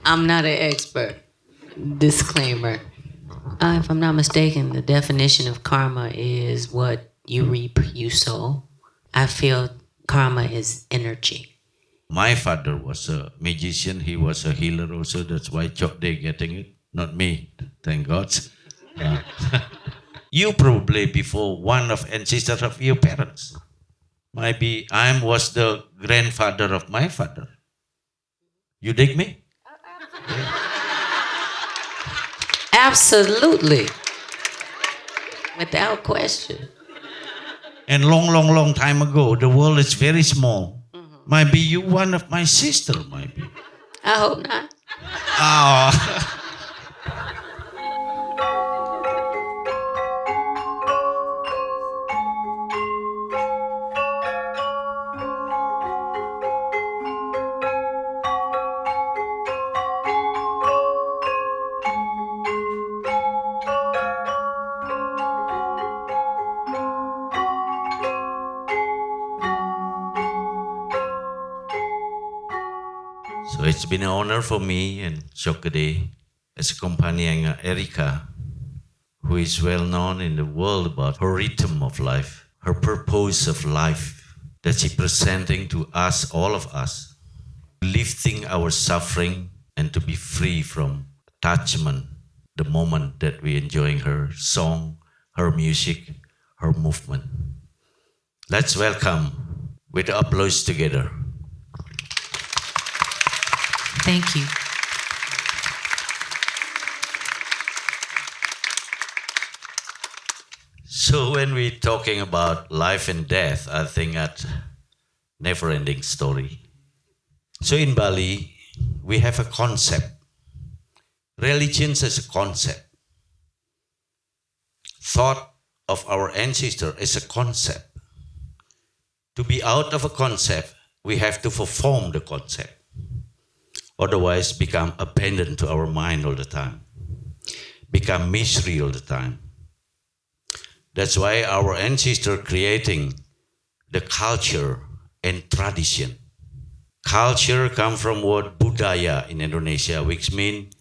I'm not an expert. Disclaimer. If I'm not mistaken, the definition of karma is what you reap, you sow. I feel karma is energy. My father was a magician. He was a healer also. That's why Tjok Gde getting it. Not me, thank God. You probably before one of ancestors of your parents. Maybe I was the grandfather of my father. You dig me? Absolutely. Without question. And long time ago, the world is very small. Maybe you one of my sister, maybe. I hope not. Oh. So it's been an honor for me and Tjok Gde as accompanying Erykah, who is well known in the world about her rhythm of life, her purpose of life, that she presenting to us, all of us, lifting our suffering and to be free from attachment the moment that we enjoying her song, her music, her movement. Let's welcome with applause together. Thank you. So when we're talking about life and death, I think that's never-ending story. So in Bali, we have a concept. Religions as a concept. Thought of our ancestor is a concept. To be out of a concept, we have to perform the concept. Otherwise, become abandoned to our mind all the time. Become misery all the time. That's why our ancestors creating the culture and tradition. Culture comes from word budaya in Indonesia, which means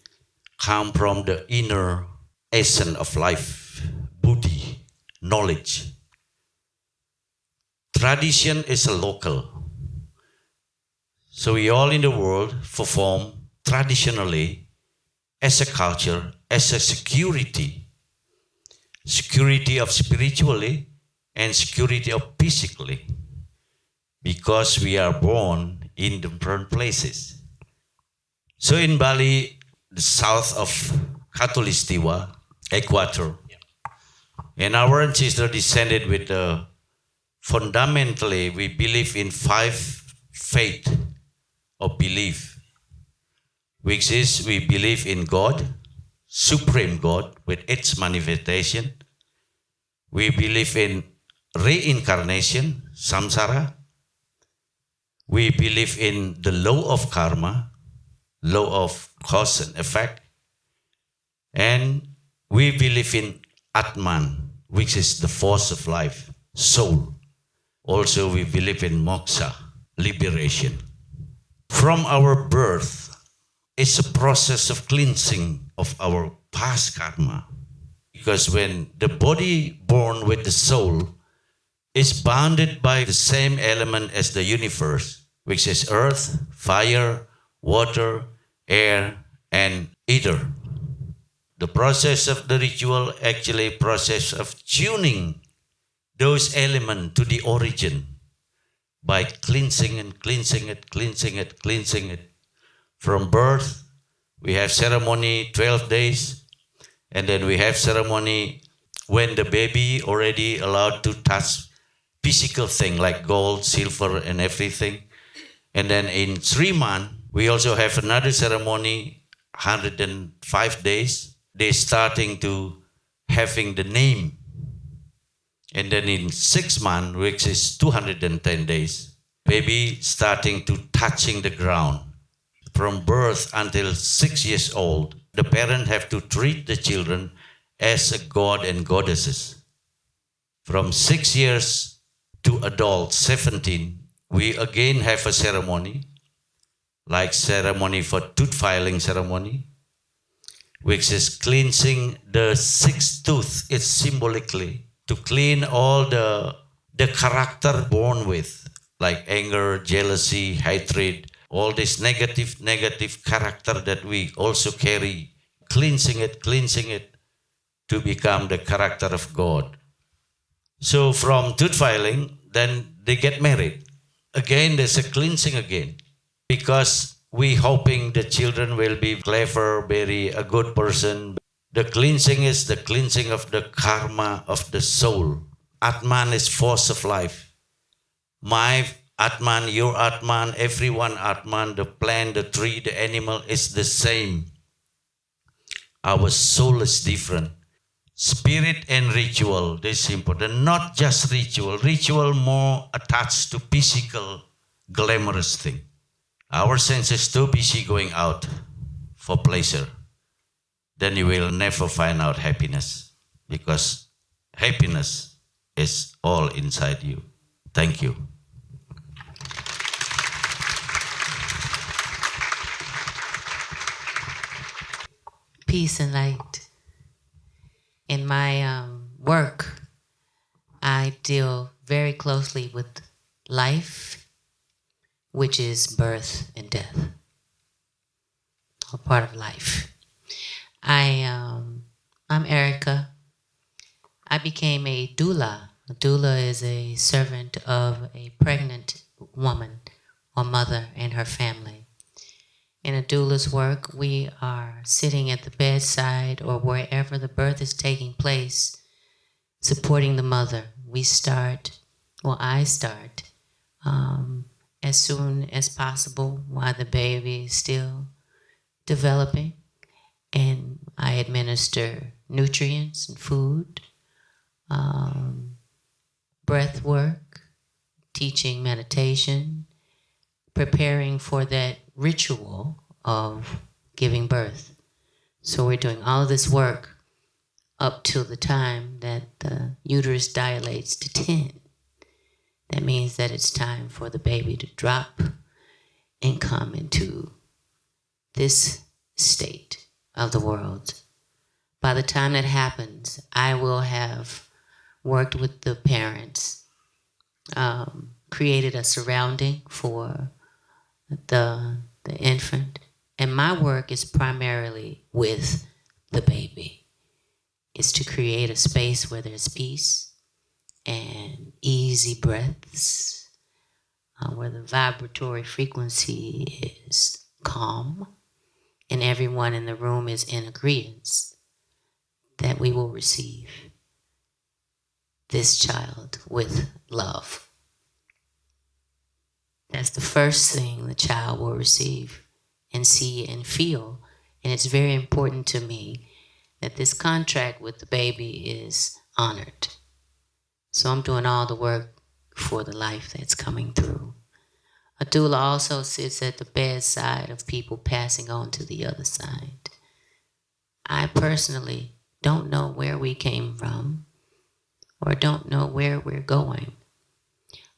come from the inner essence of life, buddhi, knowledge. Tradition is a local. So we all in the world perform traditionally as a culture, as a security. Security of spiritually and security of physically. Because we are born in different places. So in Bali, the south of Khatulistiwa, Equator, and our ancestors descended with fundamentally, we believe in 5 faith of belief, which is we believe in God, Supreme God with its manifestation. We believe in reincarnation, samsara. We believe in the law of karma, law of cause and effect. And we believe in Atman, which is the force of life, soul. Also, we believe in moksha, liberation. From our birth, it's a process of cleansing of our past karma. Because when the body born with the soul is bounded by the same element as the universe, which is earth, fire, water, air, and ether. The process of the ritual actually process of tuning those elements to the origin by cleansing and cleansing it, cleansing it, cleansing it. From birth, we have ceremony 12 days, and then we have ceremony when the baby already allowed to touch physical thing like gold, silver, and everything. And then in 3 months, we also have another ceremony, 105 days. They starting to having the name. And then in 6 months, which is 210 days, baby starting to touching the ground. From birth until 6 years old, the parent have to treat the children as a god and goddesses. From 6 years to adult, 17, we again have a ceremony like ceremony for tooth filing ceremony, which is cleansing the sixth tooth. It's symbolically to clean all the character born with, like anger, jealousy, hatred, all this negative character that we also carry, cleansing it to become the character of God. So from tooth filing, then they get married. Again, there's a cleansing again, because we hoping the children will be clever, very a good person. The cleansing is the cleansing of the karma of the soul. Atman is force of life. My Atman, your Atman, everyone Atman, the plant, the tree, the animal is the same. Our soul is different. Spirit and ritual, this is important. Not just ritual. Ritual more attached to physical, glamorous thing. Our sense is too busy going out for pleasure. Then you will never find out happiness, because happiness is all inside you. Thank you. Peace and light. In my work, I deal very closely with life, which is birth and death, a part of life. I'm Erykah. I became a doula. A doula is a servant of a pregnant woman or mother and her family. In a doula's work, we are sitting at the bedside or wherever the birth is taking place, supporting the mother. I start as soon as possible while the baby is still developing, and I administer nutrients and food, breath work, teaching meditation, preparing for that ritual of giving birth. So we're doing all of this work up till the time that the uterus dilates to 10. That means that it's time for the baby to drop and come into this state of the world. By the time that happens, I will have worked with the parents, created a surrounding for the infant. And my work is primarily with the baby. It's to create a space where there's peace and easy breaths, where the vibratory frequency is calm, and everyone in the room is in agreement that we will receive this child with love. That's the first thing the child will receive and see and feel. And it's very important to me that this contract with the baby is honored. So I'm doing all the work for the life that's coming through. A doula also sits at the bedside of people passing on to the other side. I personally don't know where we came from or don't know where we're going.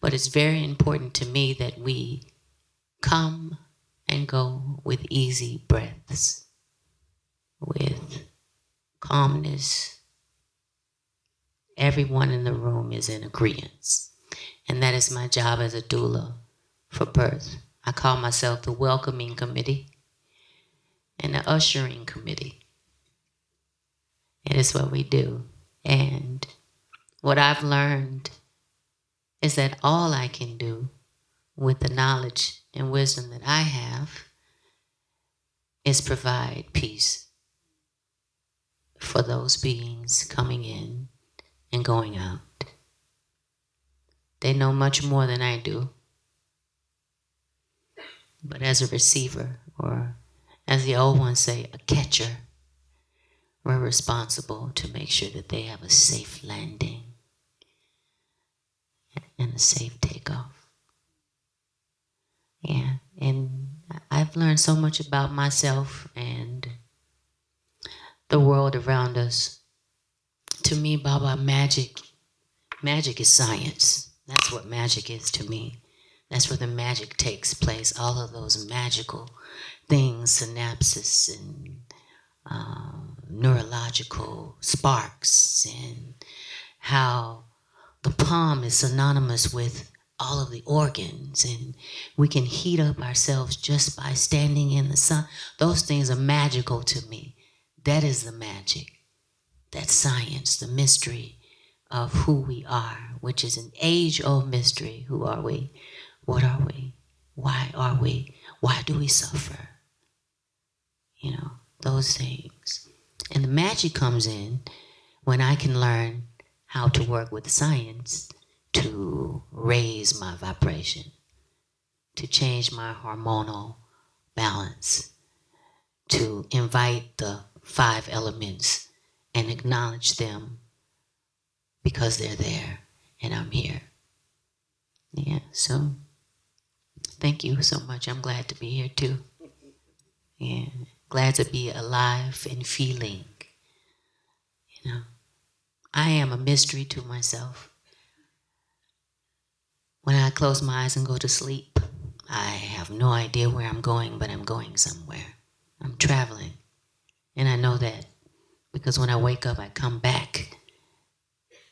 But it's very important to me that we come and go with easy breaths, with calmness. Everyone in the room is in agreement. And that is my job as a doula for birth. I call myself the welcoming committee and the ushering committee. It is what we do. And what I've learned is that all I can do with the knowledge and wisdom that I have is provide peace for those beings coming in and going out. They know much more than I do. But as a receiver, or as the old ones say, a catcher, we're responsible to make sure that they have a safe landing and a safe takeoff. Yeah, and I've learned so much about myself and the world around us. To me, Baba, magic is science. That's what magic is to me. That's where the magic takes place. All of those magical things, synapses and neurological sparks, and how the palm is synonymous with all of the organs, and we can heat up ourselves just by standing in the sun. Those things are magical to me. That is the magic. That's science, the mystery of who we are, which is an age-old mystery. Who are we? What are we? Why are we? Why do we suffer? You know, those things. And the magic comes in when I can learn how to work with science to raise my vibration, to change my hormonal balance, to invite the 5 elements and acknowledge them because they're there and I'm here. Yeah, so thank you so much. I'm glad to be here too. Yeah, glad to be alive and feeling. You know, I am a mystery to myself. When I close my eyes and go to sleep, I have no idea where I'm going, but I'm going somewhere. I'm traveling. And I know that because when I wake up, I come back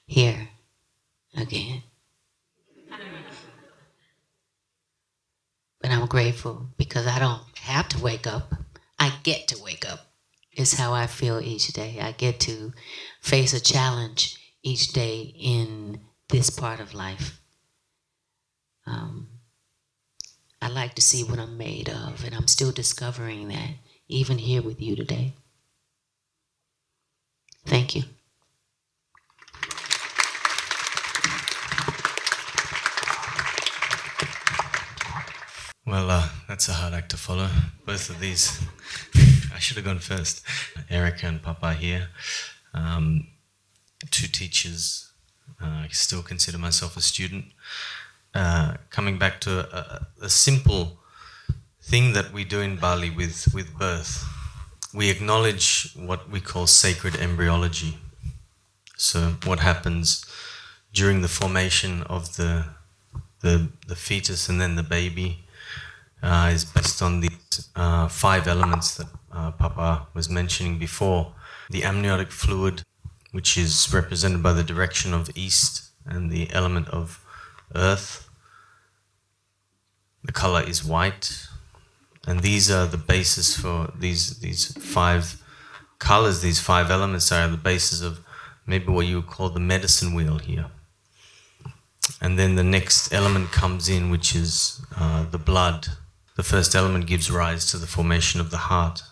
here again. But I'm grateful because I don't have to wake up. I get to wake up. It's how I feel each day. I get to face a challenge each day in this part of life. I like to see what I'm made of, and I'm still discovering that, even here with you today. Thank you. Well, that's a hard act to follow. Both of these, I should have gone first. Erykah and Papa here, 2 teachers. I still consider myself a student. Coming back to a simple thing that we do in Bali with birth. We acknowledge what we call sacred embryology. So what happens during the formation of the fetus and then the baby is based on these 5 elements that Papa was mentioning before. The amniotic fluid, which is represented by the direction of east, and the element of earth. The color is white, and these are the basis for these 5 colors. These 5 elements are the basis of maybe what you would call the medicine wheel here. And then the next element comes in, which is the blood. The first element gives rise to the formation of the heart.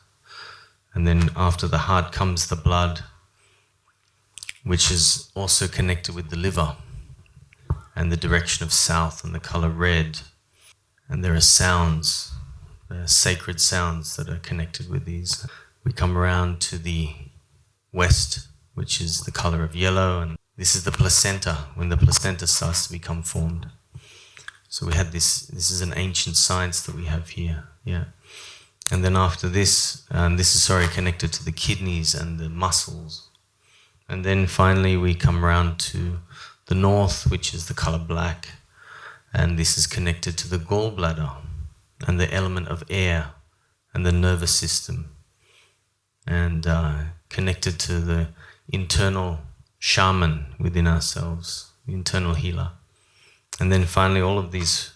And then after the heart comes the blood, which is also connected with the liver and the direction of south and the color red. And there are sounds, there are sacred sounds that are connected with these. We come around to the west, which is the color of yellow, and this is the placenta, when the placenta starts to become formed. So we had this is an ancient science that we have here, yeah. And then after this, this is connected to the kidneys and the muscles. And then finally we come around to the north, which is the color black. And this is connected to the gallbladder and the element of air and the nervous system. And connected to the internal shaman within ourselves, the internal healer. And then finally all of these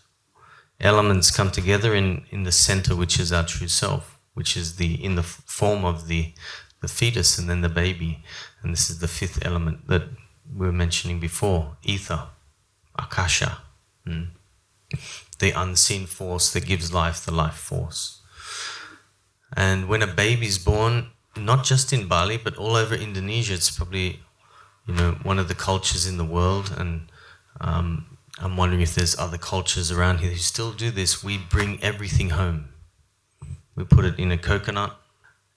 elements come together in the center, which is our true self, which is in the form of the fetus and then the baby. And this is the 5th element that we were mentioning before, ether, akasha. The unseen force that gives life, the life force. And when a baby's born, not just in Bali, but all over Indonesia, it's probably, one of the cultures in the world, and I'm wondering if there's other cultures around here who still do this. We bring everything home. We put it in a coconut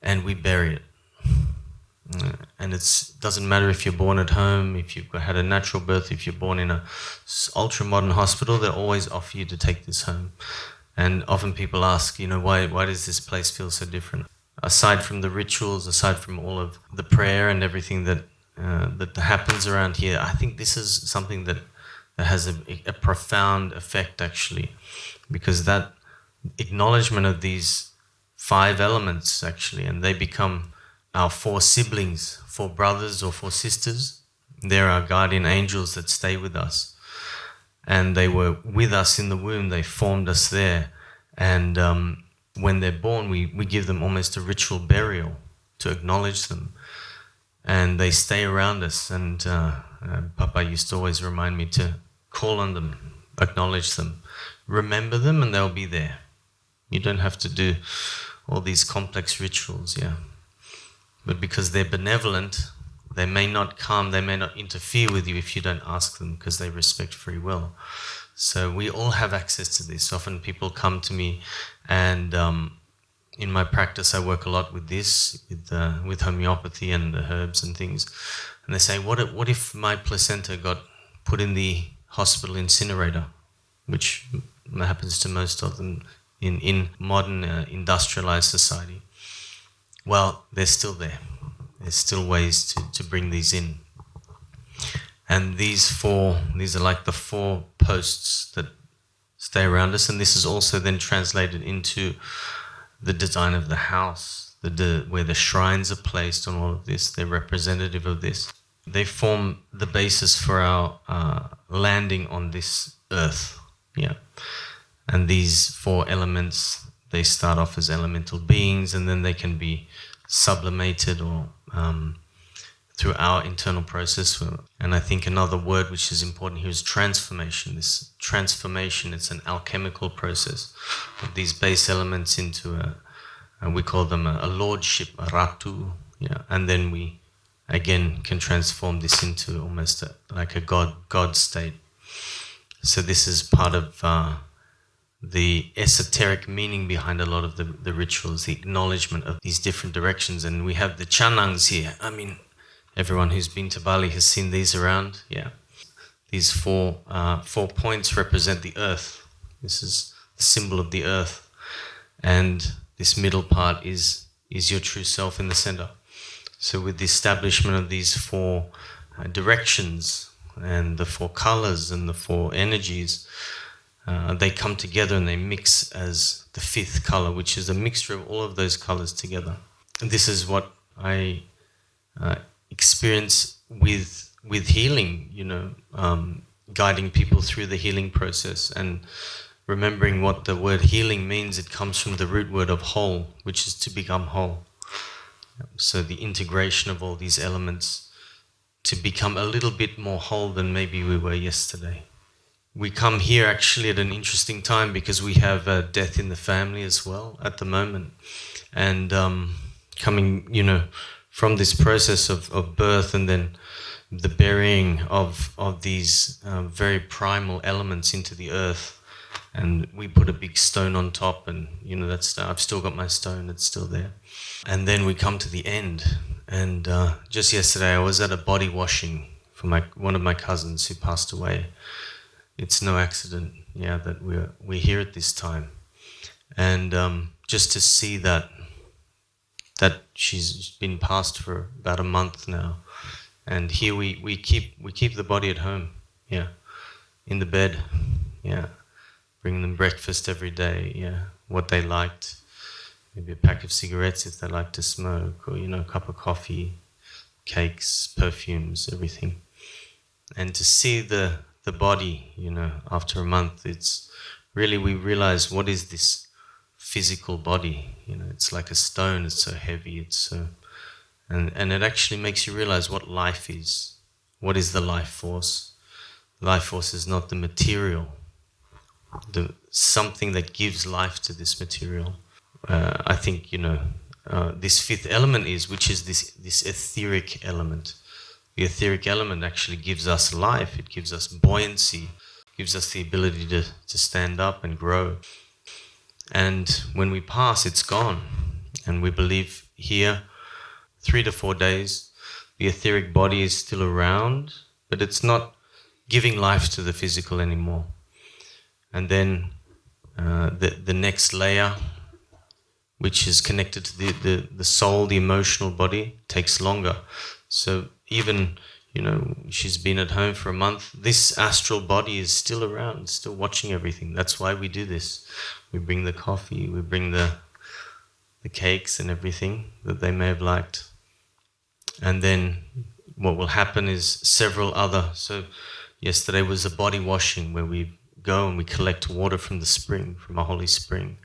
and we bury it. And it doesn't matter if you're born at home, if you've had a natural birth, if you're born in a ultra-modern hospital, they'll always offer you to take this home. And often people ask, why does this place feel so different? Aside from the rituals, aside from all of the prayer and everything that happens around here, I think this is something that that has a profound effect actually, because that acknowledgement of these 5 elements actually, and they become our 4 siblings, 4 brothers or 4 sisters. They're our guardian angels that stay with us. And they were with us in the womb, they formed us there. And when they're born, we give them almost a ritual burial to acknowledge them. And they stay around us. And Papa used to always remind me to call on them, acknowledge them, remember them, and they'll be there. You don't have to do all these complex rituals, yeah. But because they're benevolent, they may not come, they may not interfere with you if you don't ask them, because they respect free will. So we all have access to this. Often people come to me, and in my practice I work a lot with this, with homeopathy and the herbs and things. And they say, what if my placenta got put in the hospital incinerator, which happens to most of them in modern industrialized society? Well, they're still there. There's still ways to bring these in. And these are like the 4 posts that stay around us, and this is also then translated into the design of the house, where the shrines are placed on all of this. They're representative of this. They form the basis for our landing on this earth. Yeah. And these 4 elements, they start off as elemental beings, and then they can be sublimated or through our internal process. And I think another word which is important here is transformation. This transformation, it's an alchemical process of these base elements into we call them a lordship, a ratu, yeah. And then we again can transform this into almost like a God state. So this is part of the esoteric meaning behind a lot of the rituals, the acknowledgement of these different directions. And we have the chanangs here. I mean, everyone who's been to Bali has seen these around, yeah. These 4 points represent the earth. This is the symbol of the earth. And this middle part is your true self in the center. So with the establishment of these 4 directions and the 4 colors and the 4 energies, they come together and they mix as the 5th color, which is a mixture of all of those colors together. And this is what I experience with healing, guiding people through the healing process and remembering what the word healing means. It comes from the root word of whole, which is to become whole. So the integration of all these elements to become a little bit more whole than maybe we were yesterday. We come here actually at an interesting time because we have a death in the family as well at the moment. And coming, from this process of birth and then the burying of these very primal elements into the earth. And we put a big stone on top, and I've still got my stone, it's still there. And then we come to the end. And just yesterday I was at a body washing for one of my cousins who passed away. It's no accident, that we're here at this time. And just to see that she's been passed for about a month now. And here we keep the body at home, in the bed, bring them breakfast every day, what they liked, maybe a pack of cigarettes if they like to smoke, or a cup of coffee, cakes, perfumes, everything. And to see the body, after a month, it's really, we realize what is this physical body. It's like a stone, it's so heavy, it's so, and it actually makes you realize what life is. What is the life force? Life force is not the material, something that gives life to this material. I think, this 5th element which is this etheric element. The etheric element actually gives us life, it gives us buoyancy, gives us the ability to stand up and grow. And when we pass, it's gone. And we believe here, 3 to 4 days, the etheric body is still around, but it's not giving life to the physical anymore. And then the next layer, which is connected to the soul, the emotional body, takes longer. So even, she's been at home for a month. This astral body is still around, still watching everything. That's why we do this. We bring the coffee, we bring the cakes and everything that they may have liked. And then what will happen is several other... So yesterday was a body washing where we go and we collect water from the spring, from a holy spring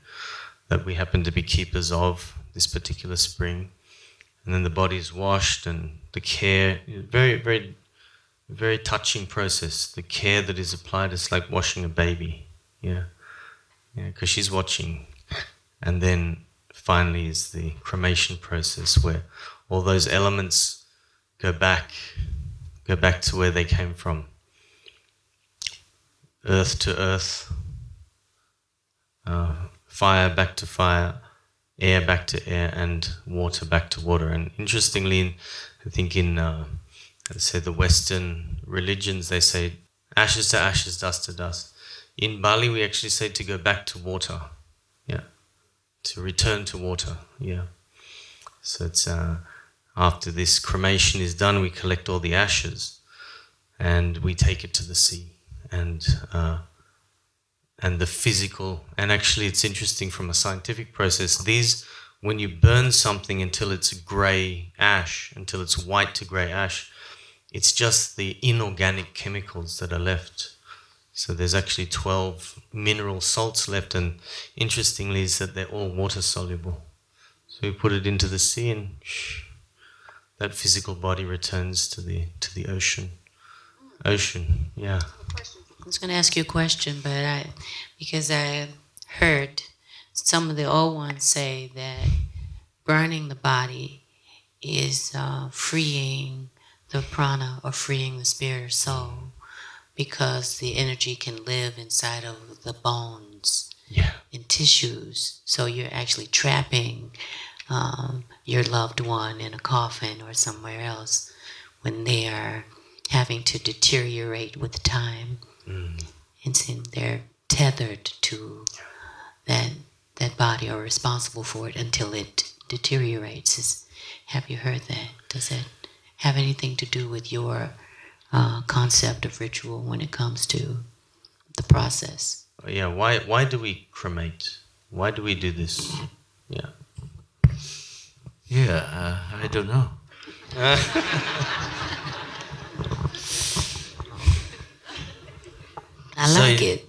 that we happen to be keepers of, this particular spring. And then the body is washed, and the care, very, very, very touching process. The care that is applied is like washing a baby, because she's watching. And then finally is the cremation process, where all those elements go back to where they came from. Earth to earth, fire back to fire, air back to air, and water back to water. And interestingly, I think in the Western religions, they say ashes to ashes, dust to dust. In Bali, we actually say to go back to water, to return to water, So it's after this cremation is done, we collect all the ashes and we take it to the sea, and the physical. And actually, it's interesting from a scientific process. When you burn something until it's grey ash, until it's white to grey ash, it's just the inorganic chemicals that are left. So there's actually 12 mineral salts left, and interestingly is that they're all water soluble. So we put it into the sea, and that physical body returns to the ocean. Ocean, yeah. I was going to ask you a question, but because I heard some of the old ones say that burning the body is freeing the prana, or freeing the spirit or soul, because the energy can live inside of the bones and tissues. So you're actually trapping your loved one in a coffin or somewhere else when they are having to deteriorate with time. And so they're tethered to that body, or responsible for it until it deteriorates. Have you heard that? Does it have anything to do with your concept of ritual when it comes to the process? Yeah, why do we cremate? Why do we do this? Yeah. Yeah, I don't know. I like it.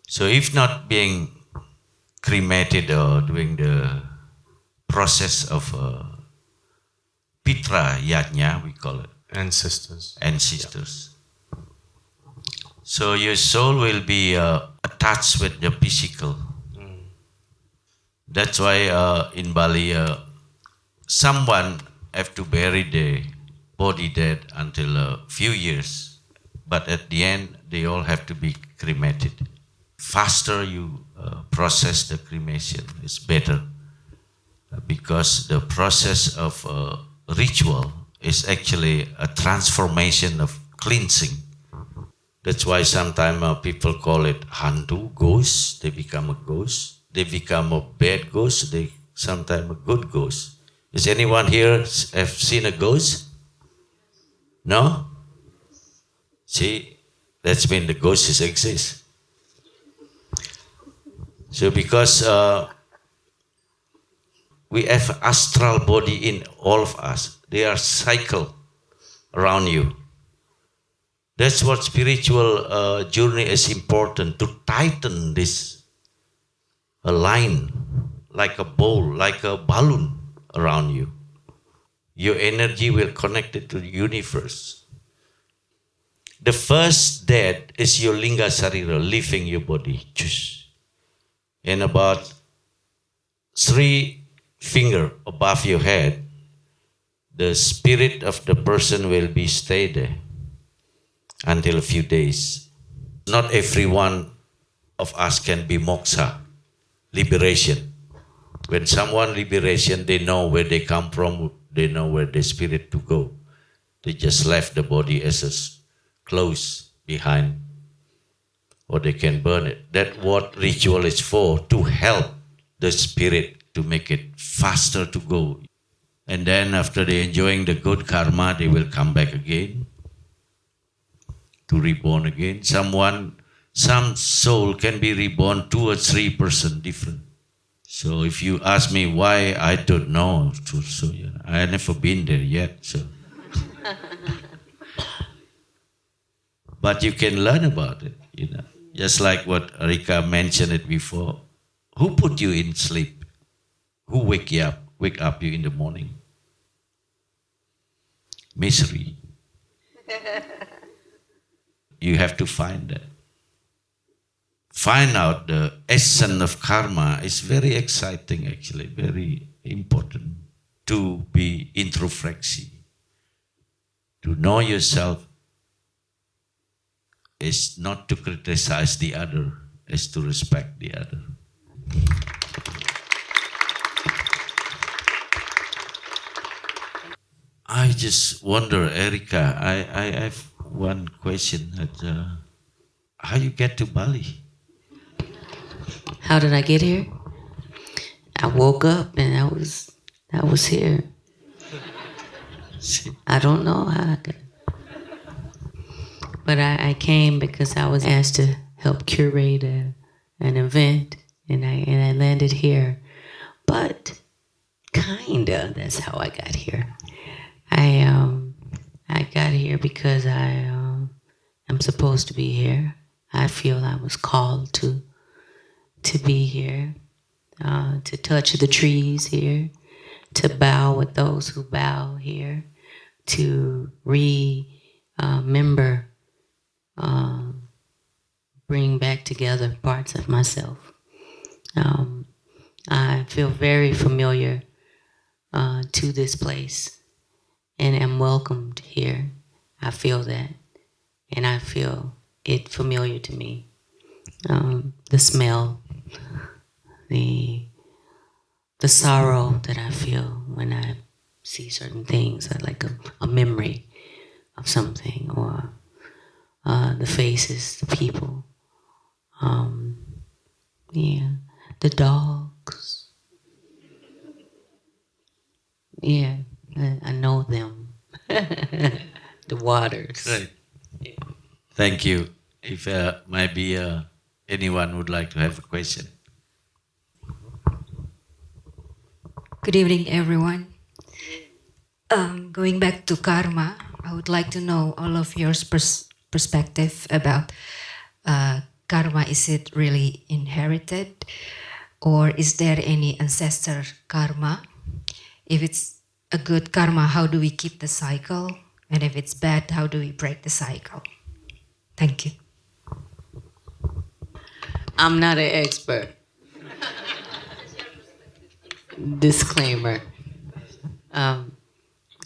So if not being cremated or doing the process of Pitra Yajna, we call it. Ancestors. So your soul will be attached with the physical. That's why in Bali, someone have to bury the body dead until a few years. But at the end, they all have to be cremated. Faster you process the cremation, it's better. Because the process of ritual is actually a transformation of cleansing. That's why sometimes people call it hantu, ghost. They become a ghost. They become a bad ghost. They sometimes a good ghost. Is anyone here have seen a ghost? No? See, that's when the ghosts exist. So because we have astral body in all of us, they are cycle around you. That's what spiritual journey is important, to tighten this line like a bowl, like a balloon around you. Your energy will connect it to the universe. The first death is your linga sarira, leaving your body. And about 3 fingers above your head, the spirit of the person will be stay there until a few days. Not every one of us can be moksha, liberation. When someone liberation, they know where they come from, they know where the spirit to go. They just left the body as a clothes behind, or they can burn it. That's what ritual is for, to help the spirit to make it faster to go. And then after they enjoying the good karma, they will come back again to reborn again. Some soul can be reborn 2 or 3% different. So if you ask me why, I don't know. So I never been there yet. So, but you can learn about it. Just like what Erykah mentioned it before. Who put you in sleep? Who wake up you in the morning? Misery. You have to find that. Find out the essence of karma is very exciting, actually, very important to be introspection. To know yourself is not to criticize the other, is to respect the other. I just wonder, Erykah, I have one question. How you get to Bali? How did I get here? I woke up and I was here. I don't know how I got. But I came because I was asked to help curate an event, and I landed here. But kinda, that's how I got here. I got here because I'm supposed to be here. I feel I was called to be here, to touch the trees here, to bow with those who bow here, to remember, bring back together parts of myself. I feel very familiar to this place and am welcomed here. I feel that, and I feel it familiar to me. The smell, the sorrow that I feel when I see certain things, like a memory of something, or the faces, the people, the dogs. Yeah, I know them. The waters. Right. Thank you. If maybe anyone would like to have a question. Good evening, everyone. Going back to karma, I would like to know all of your perspective about karma. Is it really inherited, or is there any ancestor karma? If it's a good karma, how do we keep the cycle? And if it's bad, how do we break the cycle? Thank you. I'm not an expert. Disclaimer.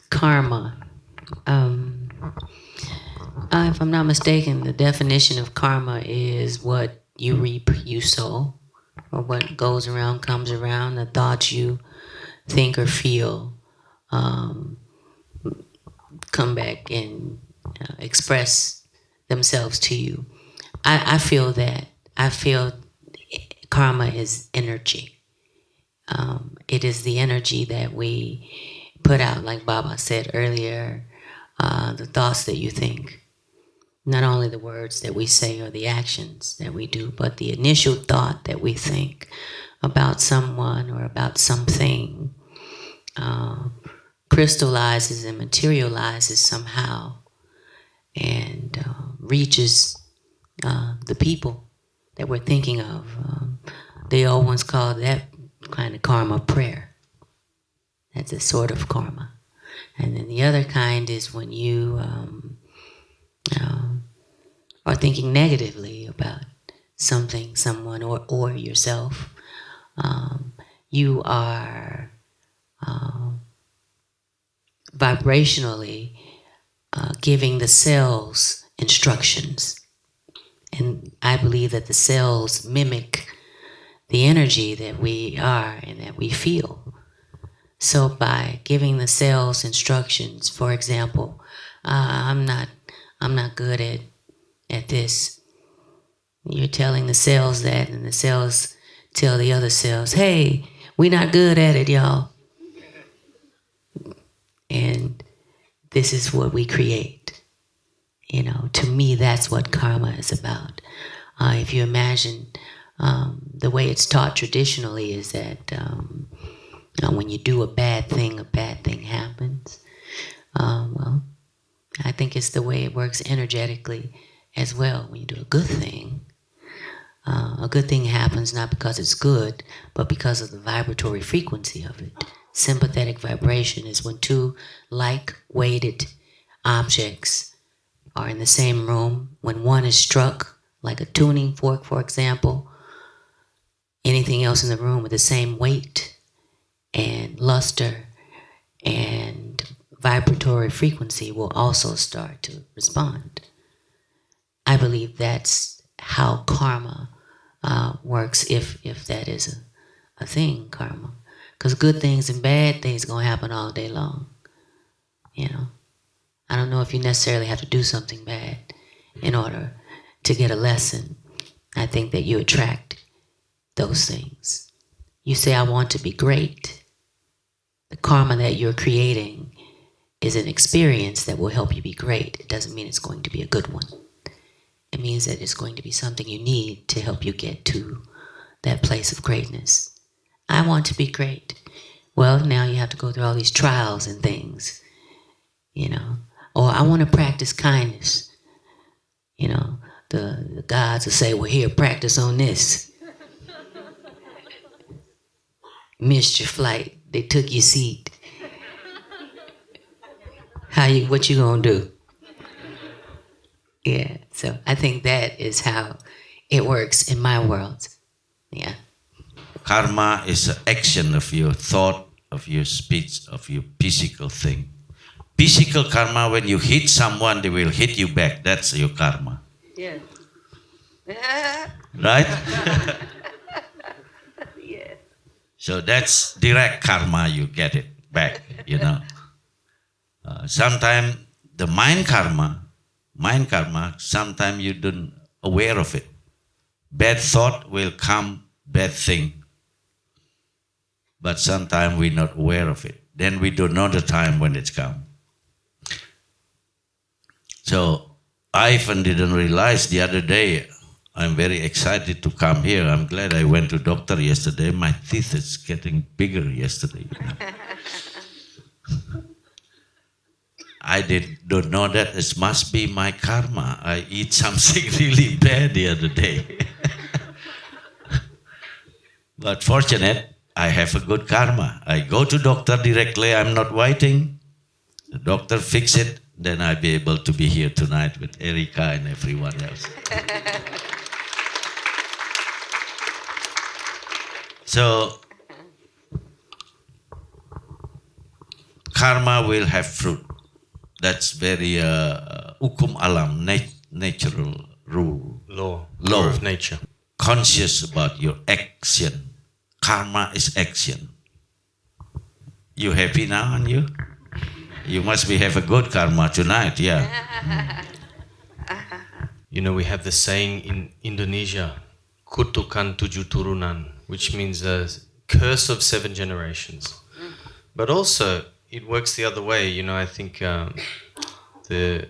Karma. If I'm not mistaken, the definition of karma is what you reap, you sow, or what goes around comes around. The thoughts you think or feel come back and express themselves to you. I feel that. I feel karma is energy. It is the energy that we put out, like Baba said earlier, the thoughts that you think. Not only the words that we say or the actions that we do, but the initial thought that we think about someone or about something crystallizes and materializes somehow and reaches the people that we're thinking of. They all once called that kind of karma prayer. That's a sort of karma. And then the other kind is when you are thinking negatively about something, someone, or yourself. You are vibrationally giving the cells instructions. And I believe that the cells mimic the energy that we are and that we feel. So by giving the cells instructions, for example, I'm not good at this. You're telling the cells that, and the cells tell the other cells, hey, we're not good at it, y'all. and this is what we create. You know, to me, that's what karma is about. If you imagine the way it's taught traditionally is that when you do a bad thing happens. Well, I think it's the way it works energetically as well. When you do a good thing happens not because it's good, but because of the vibratory frequency of it. Sympathetic vibration is when two like-weighted objects are in the same room. When one is struck, like a tuning fork, for example, anything else in the room with the same weight and luster and vibratory frequency will also start to respond. I believe that's how karma works, if that is a thing, karma. Because good things and bad things going to happen all day long. You know, I don't know if you necessarily have to do something bad in order to get a lesson. I think that you attract those things. You say, I want to be great. The karma that you're creating is an experience that will help you be great. It doesn't mean it's going to be a good one. It means that it's going to be something you need to help you get to that place of greatness. I want to be great. Well, now you have to go through all these trials and things, you know. Or I want to practice kindness. You know, the gods will say, well, here, practice on this. Missed your flight. They took your seat. What you gonna do? Yeah, so I think that is how it works in my world. Yeah. Karma is an action of your thought, of your speech, of your physical thing. Physical karma, when you hit someone, they will hit you back. That's your karma. Yeah. Right? Yeah. So that's direct karma, you get it back, you know. Sometimes the mind karma, sometimes you don't aware of it. Bad thought will come, bad thing. But sometimes we're not aware of it. Then we don't know the time when it's come. So I even didn't realize the other day, I'm very excited to come here. I'm glad I went to doctor yesterday. My teeth is getting bigger yesterday. You know? I don't know that it must be my karma. I eat something really bad the other day. But fortunate, I have a good karma. I go to doctor directly, I'm not waiting. The doctor fix it, then I'll be able to be here tonight with Erykah and everyone else. So, karma will have fruit. That's very hukum alam, natural rule. Law Law of nature. Conscious about your action. Karma is action. You happy now, and you? You must have a good karma tonight, yeah. You know, we have the saying in Indonesia, kutukan 7 turunan, which means a curse of 7 generations. But also, it works the other way. You know, I think the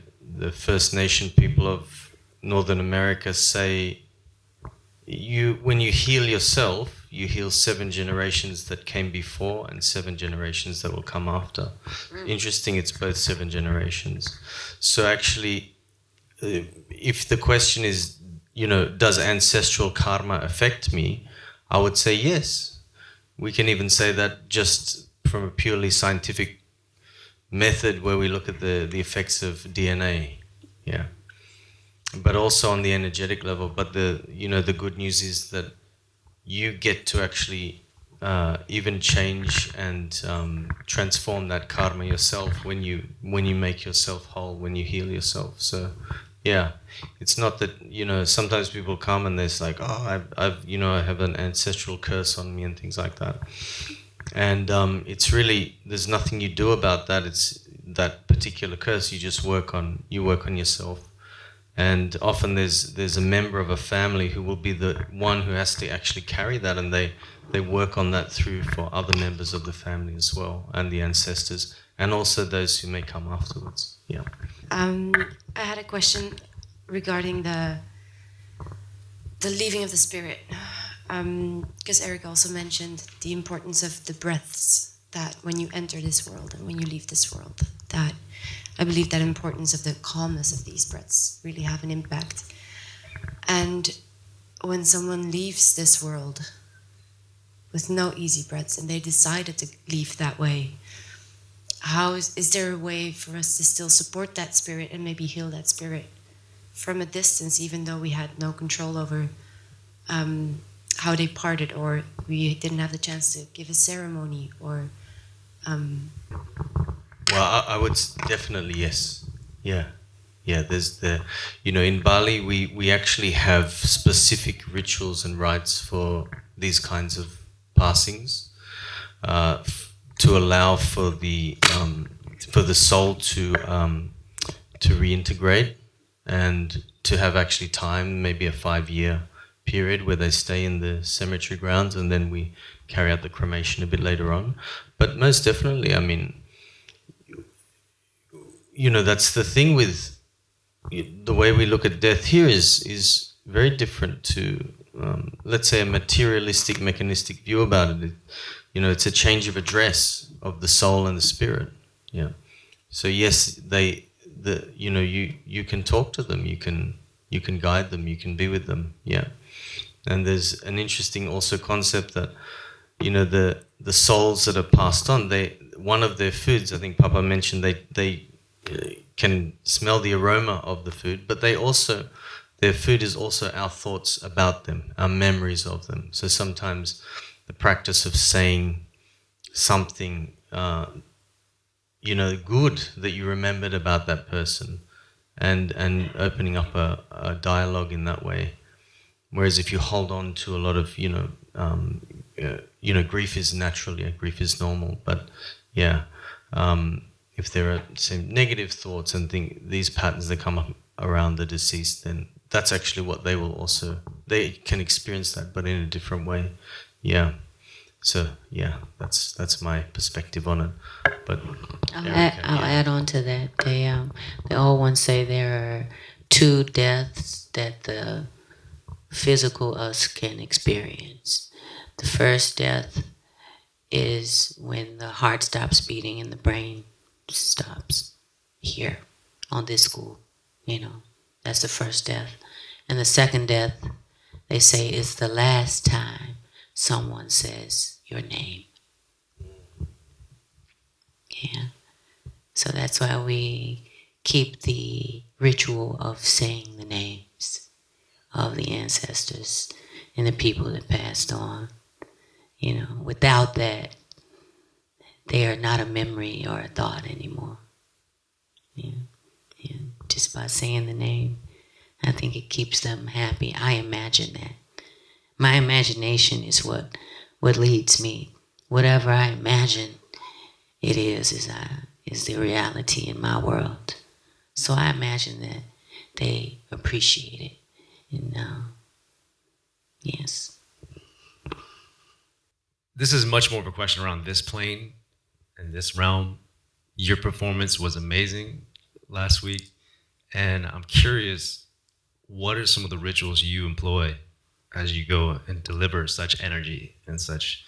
First Nation people of Northern America say, when you heal yourself, you heal 7 generations that came before and 7 generations that will come after. Interesting, it's both 7 generations. So actually, if the question is, you know, does ancestral karma affect me? I would say yes. We can even say that just from a purely scientific method where we look at the effects of DNA. Yeah. But also on the energetic level. But the good news is that you get to actually even change and transform that karma yourself when you make yourself whole, when you heal yourself. So, yeah, it's not that, you know, sometimes people come and they're like, oh, I have an ancestral curse on me and things like that. And it's really, there's nothing you do about that. It's that particular curse. You just work on yourself. And often there's a member of a family who will be the one who has to actually carry that, and they they work on that through for other members of the family as well, and the ancestors, and also those who may come afterwards. Yeah. I had a question regarding the leaving of the spirit, because Eric also mentioned the importance of the breaths, that when you enter this world and when you leave this world, that I believe that importance of the calmness of these breaths really have an impact. And when someone leaves this world with no easy breaths and they decided to leave that way, how is there a way for us to still support that spirit and maybe heal that spirit from a distance, even though we had no control over how they parted, or we didn't have the chance to give a ceremony, or Well, I would definitely yes. Yeah. There's in Bali we actually have specific rituals and rites for these kinds of passings, to allow for the soul to reintegrate and to have actually time, maybe a 5-year period where they stay in the cemetery grounds, and then we carry out the cremation a bit later on. But most definitely, I mean, that's the thing with the way we look at death here is very different to, let's say, a materialistic, mechanistic view about it. It's a change of address of the soul and the spirit. Yeah. So yes, you can talk to them, you can guide them, you can be with them. Yeah. And there's an interesting also concept that, the souls that are passed on, one of their foods, I think Papa mentioned, they can smell the aroma of the food, but their food is also our thoughts about them, our memories of them. So sometimes the practice of saying something, good that you remembered about that person, and opening up a dialogue in that way. Whereas if you hold on to a lot of, grief is normal, but yeah, if there are some negative thoughts and these patterns that come up around the deceased, then that's actually what they can experience that, but in a different way. Yeah. So yeah, that's my perspective on it. But I'll add on to that. They all once say there are 2 deaths that the physical us can experience. The first death is when the heart stops beating and the brain stops here on this school. That's the first death. And the second death, they say, is the last time someone says your name. Yeah. So that's why we keep the ritual of saying the names of the ancestors and the people that passed on. Without that, they are not a memory or a thought anymore. Yeah. Just by saying the name, I think it keeps them happy. I imagine that. My imagination is what leads me. Whatever I imagine it is the reality in my world. So I imagine that they appreciate it. And yes. This is much more of a question around this plane and this realm. Your performance was amazing last week, and I'm curious, what are some of the rituals you employ as you go and deliver such energy and such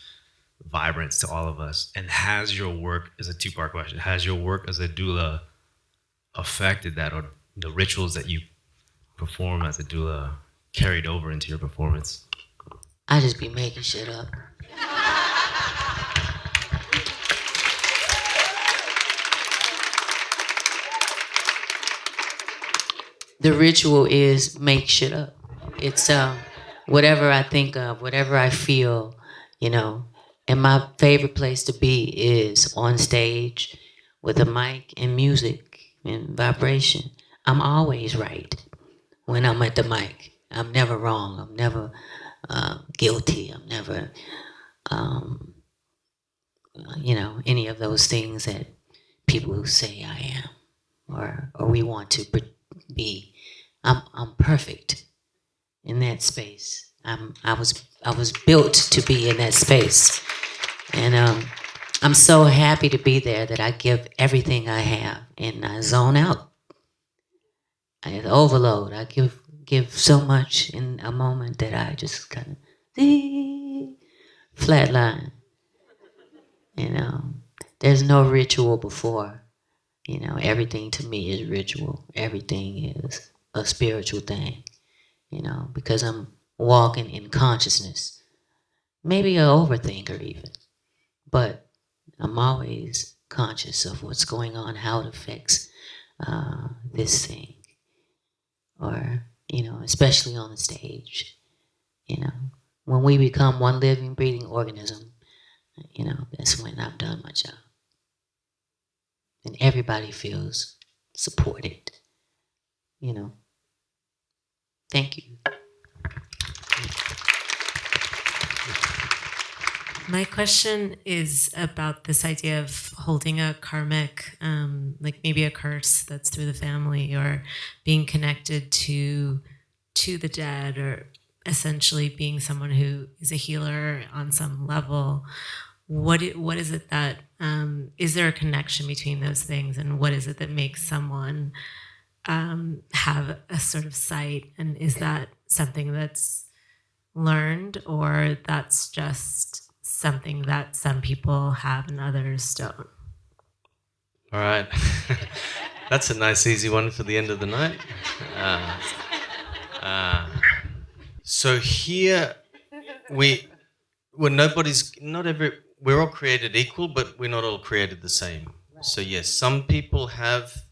vibrance to all of us? And has your work, is a 2-part question, has your work as a doula affected that, or the rituals that you perform as a doula carried over into your performance? I just be making shit up. The ritual is make shit up. It's whatever I think of, whatever I feel, And my favorite place to be is on stage with a mic and music and vibration. I'm always right when I'm at the mic. I'm never wrong. I'm never guilty. I'm never, any of those things that people say I am or we want to be. I'm perfect in that space. I was built to be in that space, and I'm so happy to be there that I give everything I have and I zone out. I overload. I give so much in a moment that I just kind of flatline. There's no ritual before. Everything to me is ritual. Everything is a spiritual thing. Because I'm walking in consciousness. Maybe an overthinker even, but I'm always conscious of what's going on, how it affects this thing, or especially on the stage. When we become one living, breathing organism, that's when I've done my job, and everybody feels supported. Thank you. My question is about this idea of holding a karmic, like maybe a curse that's through the family, or being connected to the dead, or essentially being someone who is a healer on some level. What is it that is there a connection between those things, and what is it that makes someone have a sort of sight, and is that something that's learned, or that's just something that some people have and others don't? All right. That's a nice, easy one for the end of the night. So here, we're all created equal, but we're not all created the same. So yes, some people have,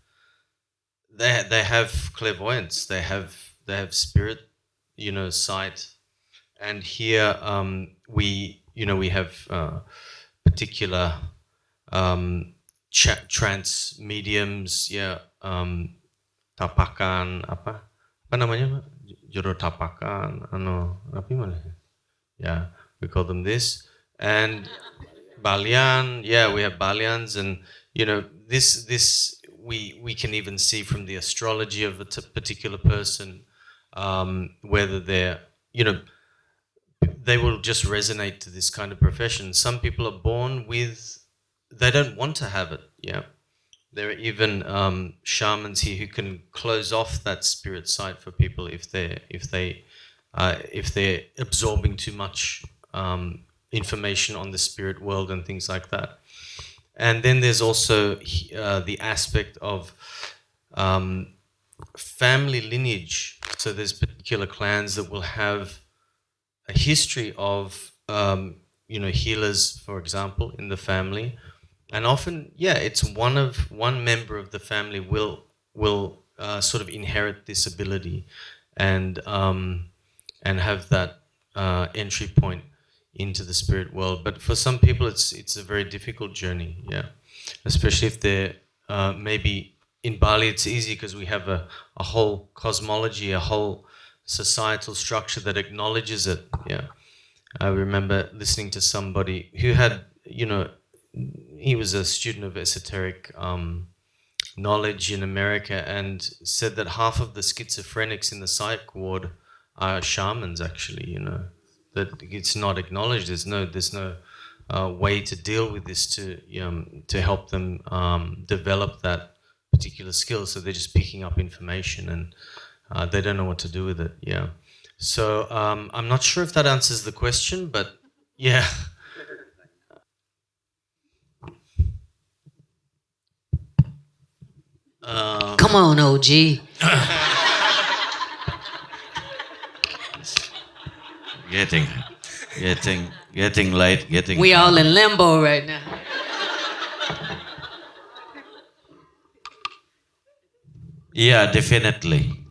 they have clairvoyance, they have spirit, sight. And here we have particular trance mediums, tapakan, apa namanya, juru tapakan, yeah, we call them this, and Balian, we have Balians, and this we can even see from the astrology of a particular person, whether they're, they will just resonate to this kind of profession. Some people are born with, they don't want to have it. There are even shamans here who can close off that spirit side for people if they're absorbing too much information on the spirit world and things like that. And then there's also the aspect of family lineage. So there's particular clans that will have a history of healers, for example, in the family, and often it's one member of the family will sort of inherit this ability and have that entry point into the spirit world. But for some people, it's a very difficult journey, especially if they're maybe in Bali. It's easy because we have a whole cosmology, a whole societal structure that acknowledges it. I remember listening to somebody who had, he was a student of esoteric knowledge in America, and said that half of the schizophrenics in the psych ward are shamans, actually. That it's not acknowledged. There's no way to deal with this to help them develop that particular skill. So they're just picking up information and they don't know what to do with it. So I'm not sure if that answers the question, but yeah. Come on, OG. Getting late. We all in limbo right now. Yeah, definitely.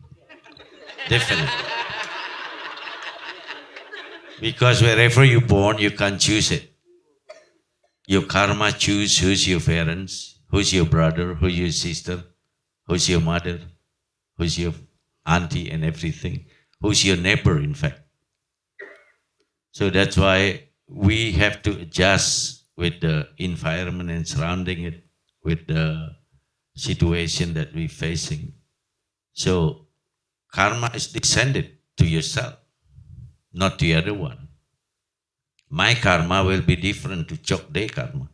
Because wherever you're born, you can't choose it. Your karma choose who's your parents, who's your brother, who's your sister, who's your mother, who's your auntie and everything, who's your neighbor, in fact. So that's why we have to adjust with the environment and surrounding it, with the situation that we're facing. So karma is descended to yourself. not the other one. My karma will be different to Tjok Gde karma.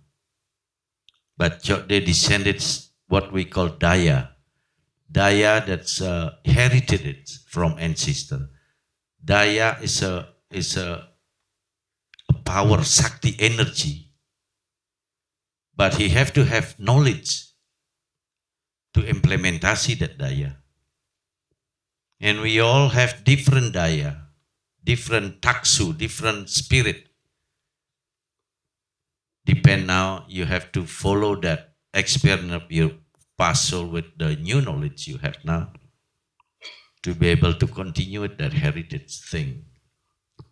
But Tjok Gde descended what we call daya. Daya that's herited from ancestor. Daya is a power, Sakti energy. But he have to have knowledge to implementasi that daya. And we all have different daya, different taksu, different spirit. Depend now, you have to follow that experience of your past soul with the new knowledge you have now to be able to continue with that heritage thing.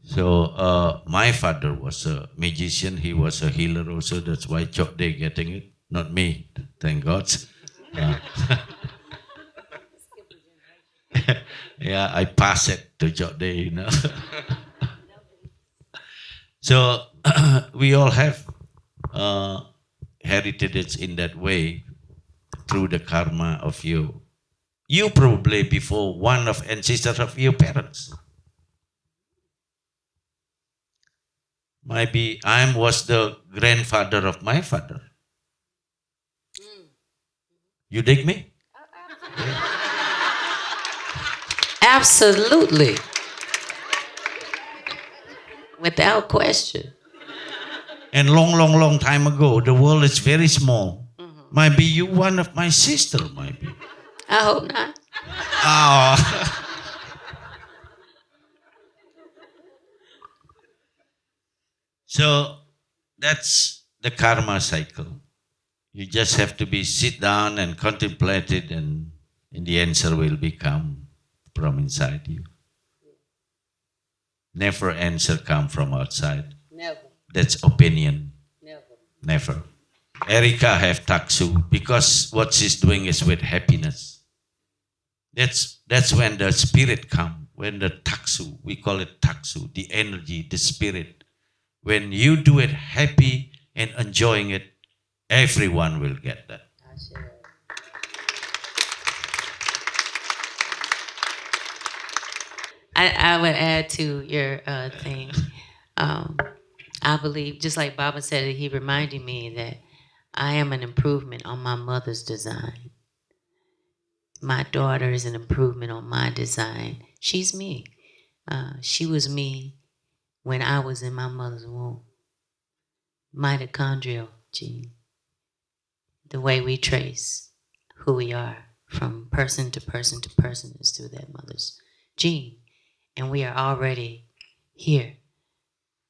So my father was a magician, he was a healer also, that's why Tjok Gde getting it, not me, thank God. Yeah, I pass it to Tjok Gde, you know. So we all have heritage in that way through the karma of you. You probably before one of ancestors of your parents. Maybe I was the grandfather of my father. You dig me? Absolutely. Without question. And long time ago, the world is very small. Might be you one of my sister, might be. I hope not. Oh. So that's the karma cycle. You just have to be sit down and contemplate it, and the answer will become from inside you. Never answer come from outside. Never. That's opinion. Never. Never. Erykah have taksu because what she's doing is with happiness. That's when the spirit come. When the taksu, we call it taksu, the energy, the spirit. When you do it happy and enjoying it, everyone will get that. I would add to your thing. I believe, just like Baba said, he reminded me that I am an improvement on my mother's design. My daughter is an improvement on my design. She's me. She was me when I was in my mother's womb. Mitochondrial gene. The way we trace who we are from person to person to person is through that mother's gene. And we are already here.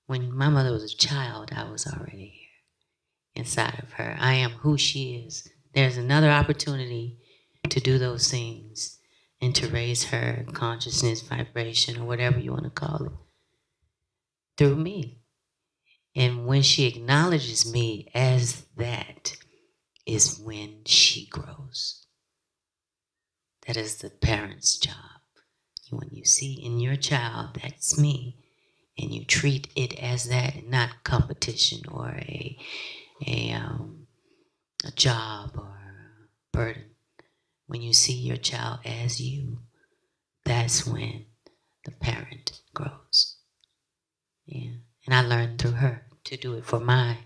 When my mother was a child, I was already here inside of her. I am who she is. There's another opportunity to do those things and to raise her consciousness, vibration, or whatever you want to call it, through me. And when she acknowledges me as that is when she grows. That is the parent's job. When you see in your child, that's me, and you treat it as that and not competition or a job or a burden. When you see your child as you, that's when the parent grows. Yeah. And I learned through her to do it for my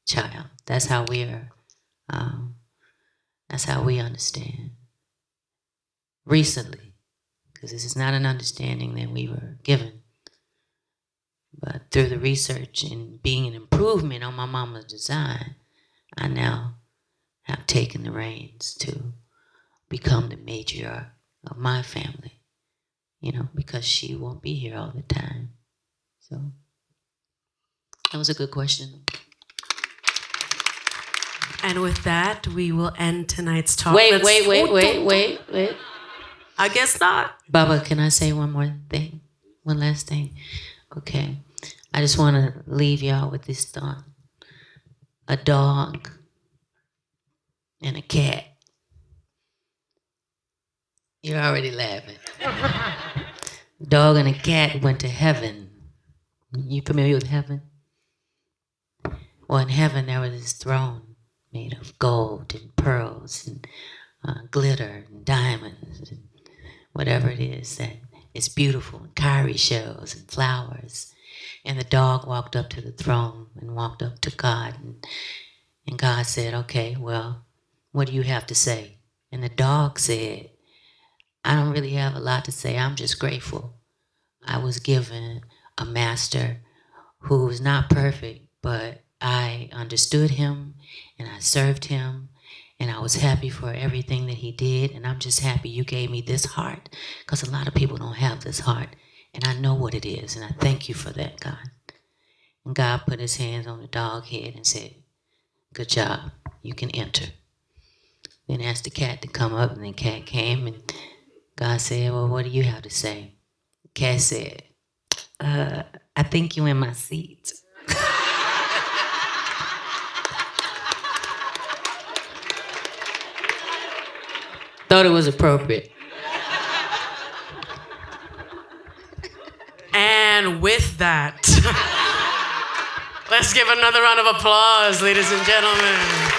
child. That's how we are. That's how we understand. Recently, because this is not an understanding that we were given. But through the research and being an improvement on my mama's design, I now have taken the reins to become the matriarch of my family, because she won't be here all the time. So that was a good question. And with that, we will end tonight's talk. Wait. I guess not. Baba, can I say one more thing? One last thing? Okay. I just want to leave y'all with this thought. A dog and a cat. You're already laughing. Dog and a cat went to heaven. You familiar with heaven? Well, in heaven there was this throne made of gold and pearls and glitter and diamonds and whatever it is that It's beautiful, and cowrie shells and flowers. And the dog walked up to the throne and walked up to God. And God said, okay, well, what do you have to say? And the dog said, I don't really have a lot to say. I'm just grateful. I was given a master who was not perfect, but I understood him and I served him and I was happy for everything that he did. And I'm just happy you gave me this heart, because a lot of people don't have this heart. And I know what it is. And I thank you for that, God. And God put his hands on the dog head and said, good job. You can enter. Then asked the cat to come up, and the cat came, and God said, well, what do you have to say? The cat said, I think you in my seat. Thought it was appropriate. And with that, let's give another round of applause, ladies and gentlemen.